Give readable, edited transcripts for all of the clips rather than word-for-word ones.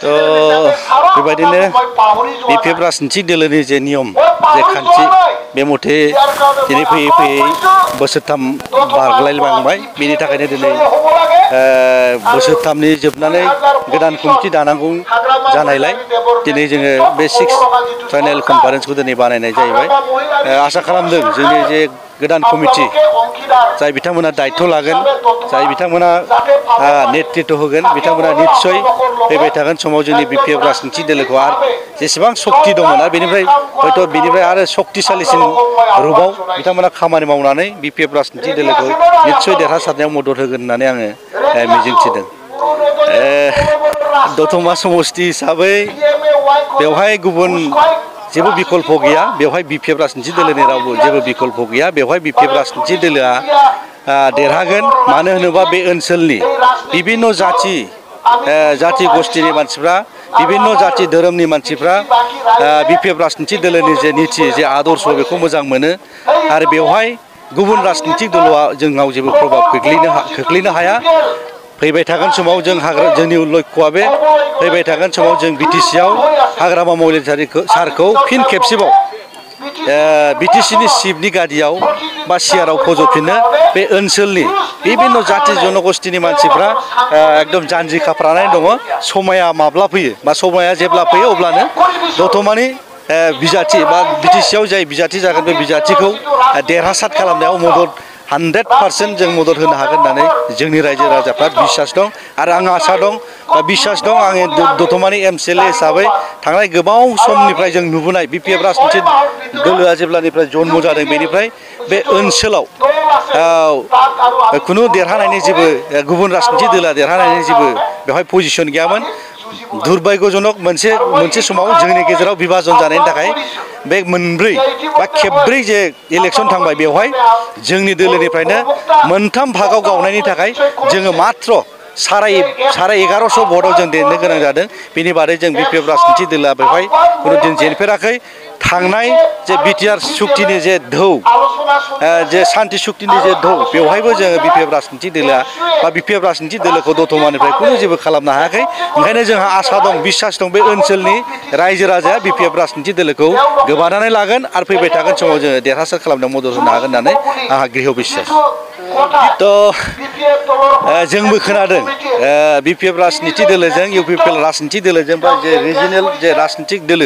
तो बेबायदिनो बिपिएफ राजनितिक दोलोनि जे नियम जे खान्थि बे मथे दिनै फैयै फैयै बोसोरथाम बारगलायलांबाय बेनि थाखायनो दिनै बोसोरथामनि जोबनानै गोदान कमिटि दानांगौ जानायलाय दिनै जोङो बे 6th फाइनेल कनफारेन्सखौ दिनै बानायनाय जाहैबाय आसा खालामदों जोंनि जे गोदान कमिटि जाय बिथांमोना दायित्व लागोन जाय बिथांमोना नेतृत्व होगोन बिथांमोना निश्चय फैबाय थागोन समाव जोंनि बिपिएफ राजनितिक दोलोखौ आरो जेसेबां शक्ति दंमोन आरो बेनिफ्राय हयथ' बेनिफ्राय आरो शक्तिशालिसिन रुपाव बिथांमोना खामानि मावनानै बिपिएफ राजनितिक दोलोखौ निश्चय देरहासारनायाव मदद होगोन होननानै आङो मिजिंथिदों दतमा समष्टि हिसाबै बेवहाय गुबुन जेबो बिकल्प गैया बेवहाय बिपिएफ राजनितिक दोलोनि रावबो जेबो बिकल्प गैया बेवहाय बिपिएफ राजनितिक दोलोआ देरहागोन मानो होनोबा बे ओनसोलनि बिभिन्न जाति गस्टिनि मानसिफ्रा बिभिन्न जाति धोरोमनि मानसिफ्रा बिपिएफ राजनितिक दोलोनि जे निति जे आदर्श बेखौ मोजां मोनो आरो बेवहाय गुबुन राजनितिक दलआ जोंनाव जेबो प्रभाब खोख्लैनो हाया फैबाय थागोन समाव जोंनि लक्ष्यआ बे फैबाय थागोन समाव जों बिटिसिआव हाग्रामा महिलारि सारखौ फिन खेबसेबाव बिटिसिनि चिफनि गादियाव बा सिआरआव फज'फिननो बे ओनसोलनि बिभिन्न जाति जनगोष्ठीनि मानसिफ्रा एकदम जानजि खाफ्रानानै दङ समाया माब्ला फैयो बा समाया जेब्ला फैयो अब्लानो दतमानि बिजाथि बा बिटिसिआव जाय बिजाथि जागोन बे बिजाथिखौ देरहासार खालामनायाव मदद 100% जों मदद होनो हागोन होननानै जोंनि रायजो राजाफ्रा बिसास दं आरो आं आसा दं बा बिसास दं आङो दतमानि एमसिएलए हिसाबै थांनाय गोबाव समनिफ्राय जों नुबोनाय बिपिएफ राजनितिक दोलोआ जेब्लानिफ्राय जन्म जादों बेनिफ्राय बे ओनसोलाव खुनु देरहानायनि जेबो गुबुन राजनितिक दोलोआ देरहानायनि जेबो बेवहाय पजिशन गैयामोन दुर्भाग्यजनक मोनसे समाव जोंनि गेजेराव विभाजन जानायनि थाखाय बे मोनब्रै बा खेबब्रै जे इलेक्शन थांबाय बेवहाय जोंनि दोलोनिफ्रायनो मोनथाम भागाव गावनायनि थाखाय जोङो मात्र 1150 भोटआव जों देरनो गोनां जादों बेनि बादै जों बिपिएफ राजनितिक दोलोआ बेवहाय खुनु दिन जेनफेराखै थांनाय जे बिटिआर सुक्तिनि जे धौ जे शान्ति सुक्तिनि जे धौ बेवहायबो जोङो बिपिएफ राजनितिक दोलोआ बा बिपिएफ राजनितिक दोलोखौ दतमानिफ्राय खुनु जेबो खालामनो हायाखै ओंखायनो जोंहा आसा दं बिसास दं बे ओनसोलनि रायजो राजाया बिपिएफ राजनितिक दोलोखौ गोबानानै लागोन आरो फैबाय थागोन समाव जोङो देरहासार खालामनायाव मदद होनो हागोन होननानै आंहा गृह बिसास जोंबो खोनादों बिपिएफ राजनितिक दोलोजों इउपिपिएल राजनितिक दोलोजों बा जे रिजिनेल जे राजनितिक दोलो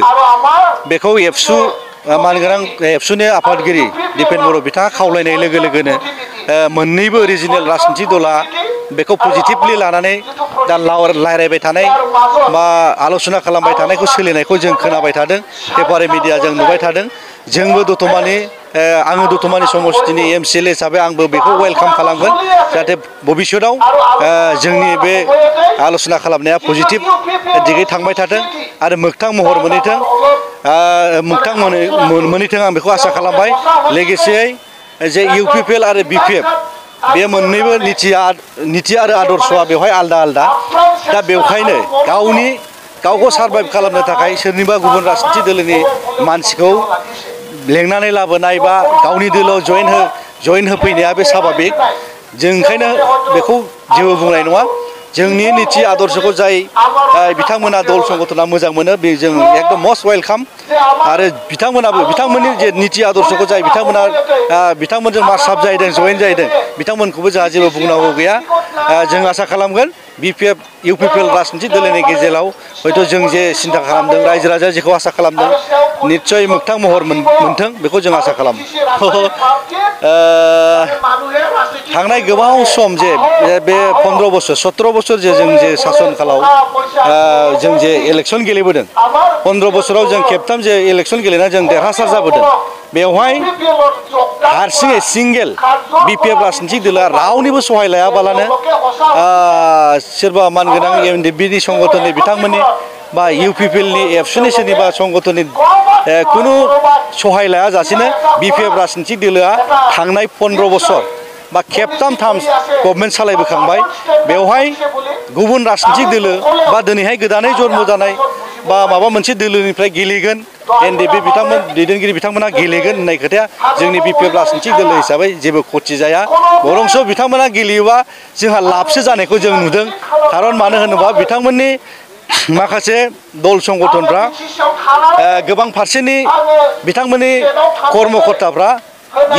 बेखौ एबसु मानगोनां एबसुनि आफादगिरि दिपेन बर' बिथाङा खावलायनाय लोगो लोगोनो मोननैबो रिजिनेल राजनितिक दलआ बेखौ पजिटिभलि लानानै दा रायज्लायबाय थानाय बा आलोचना खालामबाय थानायखौ सोलिनायखौ जों खोनाबाय थादों पेपार मिडिया जों नुबाय थादों जोंबो दतमानि आङो दतमानि समष्टिनि एमसिएलए हिसाबै आंबो बेखौ वेलकाम खालामगोन जाहाथे भबिष्यताव जोंनि बे आलोचना खालामनाया पजिटिभ दिगै थांबाय थाथों आरो मोगथां महर मोनहैथों आं बेखौ आसा खालामबाय लोगोसेयै जे इउपिपिएल आरो बिपिएफ बे मोननैबो निति आरो आदर्शआ बेवहाय आलदा आलदा दा बेवहायनो गावखौ सारभाइभ खालामनो थाखाय सोरनिबा गुबुन राजनितिक दोलोनि मानसिखौ लेंनानै लाबोनाय बा गावनि दोलोआव जयेन होफैनाया बे स्वाभाबिक जों ओंखायनो बेखौ जेबो बुंनाय नङा जोंनि निति आदर्शखौ जाय बिथांमोना दल संगठना मोजां मोनो बे जों एकदम मस्ट वेलकाम आरो बिथांमोननि जे निति आदर्शखौ जाय बिथांमोनजों मार्चाप जाहैदों जयेन जाहैदों बिथांमोनखौबो जोंहा जेबो बुंनांगौ गैया जों आसा खालामगोन बिपिएफ इउपिपिएल राजनितिक दोलोनि गेजेराव हयथ' जों जे सिन्था खालामदों रायजो राजाया जेखौ आसा खालामदों निश्चय मोगथां महर मोनथों बेखौ जों आसा खालामो थांनाय गोबाव सम जे बे 15 बोसोर 17 बोसोर जे जों जे सासन खालाव जों जे इलेक्शन गेलेबोदों 15 बोसोराव जों खेबथाम जे इलेक्शन गेलेना जों देरहासार जाबोदों बेवहाय हारसिङै सिंगेल बिपिएफ राजनितिक दोलोआ रावनिबो सहाय लायाबालानो सोरबा मानगोनां एनडिएफबिनि संगठननि बिथांमोननि बा इउपिपिएलनि एबसुनि सोरनिबा संगठननि खुनु सहाय लायाजासेनो बिपिएफ राजनितिक दोलोआ थांनाय 15 बोसोर बा खेबथाम गभर्नमेन्ट सालायबोखांबाय बेवहाय गुबुन राजनितिक दोलो बा दिनैहाय गोदानै जन्म जानाय बा माबा मोनसे दोलोनिफ्राय गेलेगोन एनडिएफबि दैदेनगिरि बिथांमोना गेलेगोन होननाय खोथाया जोंनि बिपिएफ राजनितिक दोलो हिसाबै जेबो खथि जाया बरंस' बिथांमोना गेलेयोबा जोंहा लाबसो जानायखौ जों नुदों खारन मानो होनोबा बिथांमोननि माखासे दल संगठनफ्रा गोबां फारसेनि बिथांमोननि कर्मकर्ताफ्रा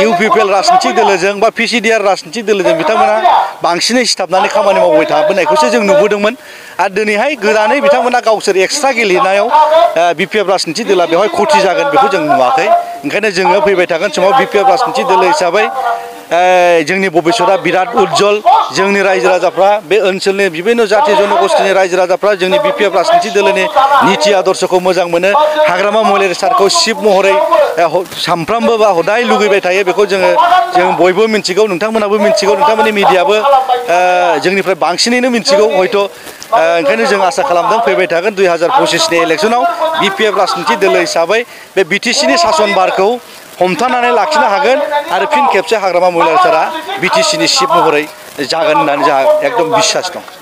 इउपिपिएल राजनितिक दोलोजों बा पिसिडिआर राजनितिक दोलोजों बिथांमोना बांसिनै सिथाबनानै खामानि मावबाय थाबोनायखौसो जों नुबोदोंमोन आरो दिनैहाय गोदानै बिथांमोना गावसोर एक्सट्रा गेलेनायाव बिपिएफ राजनितिक दोला बेवहाय खथि जागोन बेखौ जों नुवाखै ओंखायनो जोङो फैबाय थागोन समाव बिपिएफ राजनितिक दोलो हिसाबै जोंनि भबिष्यतआ बिराद उज्जवल जोंनि रायजो राजाफ्रा बे ओनसोलनि बिभिन्न जाति जनगोष्ठीनि रायजो राजाफ्रा जोंनि बिपिएफ राजनितिक दोलोनि नीति आदर्शखौ मोजां मोनो हाग्रामा महिलारि सारखौ चिफ महरै सानफ्रामबो बा हदाय लुगैबाय थायो बेखौ जों बयबो मिन्थिगौ नोंथांमोनाबो मिन्थिगौ नोंथांमोननि मिडियाबो जोंनिफ्राय बांसिनैनो मिन्थिगौ हयथ' ओंखायनो जों आसा खालामदों फैबाय थागोन 2025नि इलेक्सनाव बिपिएफ राजनितिक दोलो हिसाबै बे बिटिसिनि शासन बारखौ हमथानानै लाखिनो हागोन आरो फिन खेबसे हाग्रामा महिलारि सारा बिटिसिनि चिफ महरै जागोन होननानै जोंहा एकदम बिश्वास दं।